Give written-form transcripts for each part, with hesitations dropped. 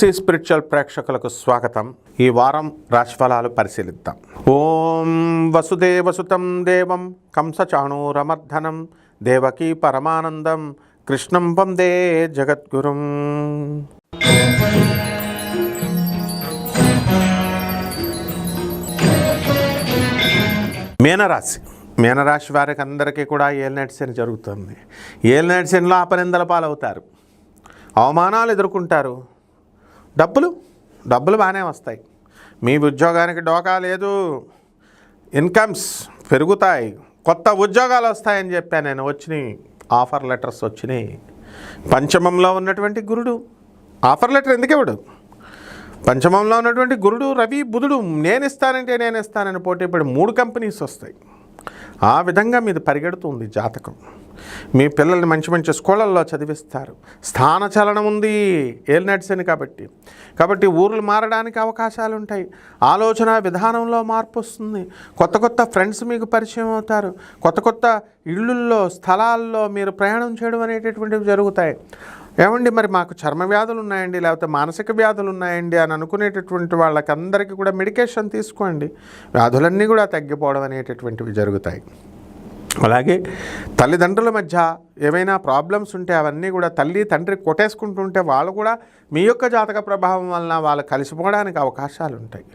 తులసి spiritual ప్రేక్షకులకు స్వాగతం. ఈ వారం రాశిఫలాలు పరిశీలిద్దాం. ఓం వసుదేవసుతం దేవం కంసచాణూరమర్ధనం దేవకీ పరమానందం కృష్ణం వందే జగద్గురుం. మీనరాశి వారికి అందరికీ కూడా ఏలినాటి శని జరుగుతుంది. ఏలినాటి శనిలో అపనిందల పాలవుతారు, అవమానాలు ఎదుర్కొంటారు. డబ్బులు బాగానే వస్తాయి. మీ ఉద్యోగానికి డోకా లేదు, ఇన్కమ్స్ పెరుగుతాయి, కొత్త ఉద్యోగాలు వస్తాయని చెప్పాను నేను. వచ్చినాయి, ఆఫర్ లెటర్స్ వచ్చినాయి. పంచమంలో ఉన్నటువంటి గురుడు ఆఫర్ లెటర్ ఎందుకు ఇవ్వడు? పంచమంలో ఉన్నటువంటి గురుడు, రవి, బుధుడు నేను ఇస్తానని పోటీ పడి 3 కంపెనీస్ వస్తాయి. ఆ విధంగా మీది పరిగెడుతుంది జాతకం. మీ పిల్లల్ని మంచి స్కూళ్ళల్లో చదివిస్తారు. స్థానచలనం ఉంది ఏలినాటి శని కాబట్టి ఊర్లు మారడానికి అవకాశాలు ఉంటాయి. ఆలోచన విధానంలో మార్పు వస్తుంది. కొత్త ఫ్రెండ్స్ మీకు పరిచయం అవుతారు. కొత్త ఇళ్ళల్లో, స్థలాల్లో మీరు ప్రయాణం చేయడం అనేటటువంటివి జరుగుతాయి. ఏమండి, మరి మాకు చర్మ వ్యాధులు ఉన్నాయండి, లేకపోతే మానసిక వ్యాధులు ఉన్నాయండి అని అనుకునేటటువంటి వాళ్ళకందరికీ కూడా మెడికేషన్ తీసుకోండి. వ్యాధులన్నీ కూడా తగ్గిపోవడం అనేటటువంటివి జరుగుతాయి. అలాగే తల్లిదండ్రుల మధ్య ఏవైనా ప్రాబ్లమ్స్ ఉంటే అవన్నీ కూడా తల్లి తండ్రి కొట్టేసుకుంటుంటే వాళ్ళు కూడా మీ యొక్క జాతక ప్రభావం వలన వాళ్ళు కలిసిపోవడానికి అవకాశాలు ఉంటాయి.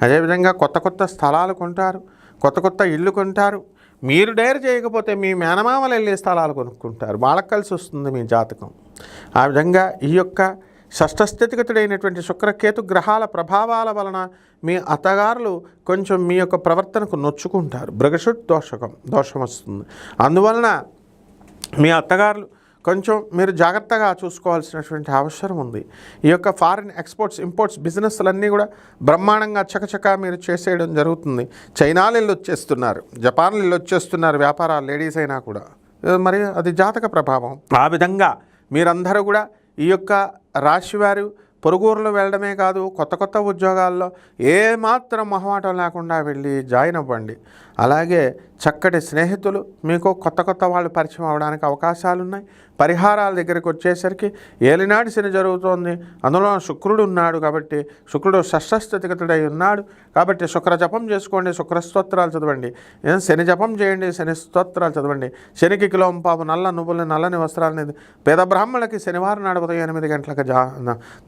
అదేవిధంగా కొత్త స్థలాలు కొంటారు, కొత్త ఇళ్ళు కొంటారు. మీరు డైర్ చేయకపోతే మీ మేనమామలు వెళ్ళే స్థలాలు కొనుక్కుంటారు. వాళ్ళకి కలిసి వస్తుంది మీ జాతకం. ఆ విధంగా ఈ యొక్క షష్ఠస్థితిగతుడైనటువంటి శుక్రకేతు గ్రహాల ప్రభావాల వలన మీ అత్తగారులు కొంచెం మీ యొక్క ప్రవర్తనకు నొచ్చుకుంటారు. భృగశుడ్ దోషం వస్తుంది. అందువలన మీ అత్తగారులు కొంచెం మీరు జాగ్రత్తగా చూసుకోవాల్సినటువంటి అవసరం ఉంది. ఈ యొక్క ఫారిన్ ఎక్స్పోర్ట్స్, ఇంపోర్ట్స్ బిజినెస్లన్నీ కూడా బ్రహ్మాండంగా చకచకా మీరు చేసేయడం జరుగుతుంది. చైనాలు వెళ్ళి వచ్చేస్తున్నారు, జపాన్లు వెళ్ళి వచ్చేస్తున్నారు వ్యాపారాలు, లేడీస్ అయినా కూడా. మరి అది జాతక ప్రభావం. ఆ విధంగా మీరందరూ కూడా ఈ యొక్క రాశివారు పొరుగురులో వెళ్ళడమే కాదు, కొత్త ఉద్యోగాల్లో ఏమాత్రం మొహమాటం లేకుండా వెళ్ళి జాయిన్ అవ్వండి. అలాగే చక్కటి స్నేహితులు మీకు కొత్త వాళ్ళు పరిచయం అవ్వడానికి అవకాశాలు ఉన్నాయి. పరిహారాల దగ్గరికి వచ్చేసరికి ఏలినాటి శని జరుగుతోంది. అందులో శుక్రుడు ఉన్నాడు కాబట్టి శుక్రుడు షష్ఠస్థితిగతుడై ఉన్నాడు కాబట్టి శుక్ర జపం చేసుకోండి, శుక్ర స్తోత్రాలు చదవండి. శని జపం చేయండి, శని స్తోత్రాలు చదవండి. శనికి కిలోంపావు నల్ల నువ్వులని, నల్లని వస్త్రాలని పేద బ్రాహ్మణులకి శనివారం నాడు ఉదయం 8 గంటలకు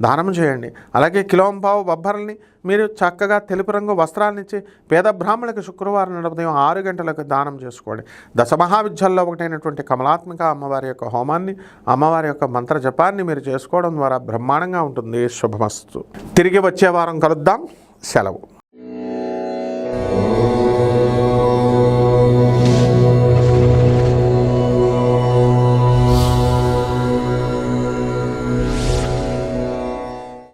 దానం చేయండి. అలాగే కిలోంపావు బొబ్బర్లని మీరు చక్కగా తెలుపు రంగు వస్త్రాలనిచ్చి పేద బ్రాహ్మణులకు శుక్రవారం నాడు ఉదయం 6 గంటలకు దానం చేసుకోండి. దశమహావిద్యల్లో ఒకటైనటువంటి కమలాత్మిక అమ్మవారి యొక్క హోమాన్ని, అమ్మవారి యొక్క మంత్ర జపాన్ని మీరు చేసుకోవడం ద్వారా బ్రహ్మాండంగా ఉంటుంది. శుభమస్తు. తిరిగి వచ్చే వారం కలుద్దాం. సెలవు.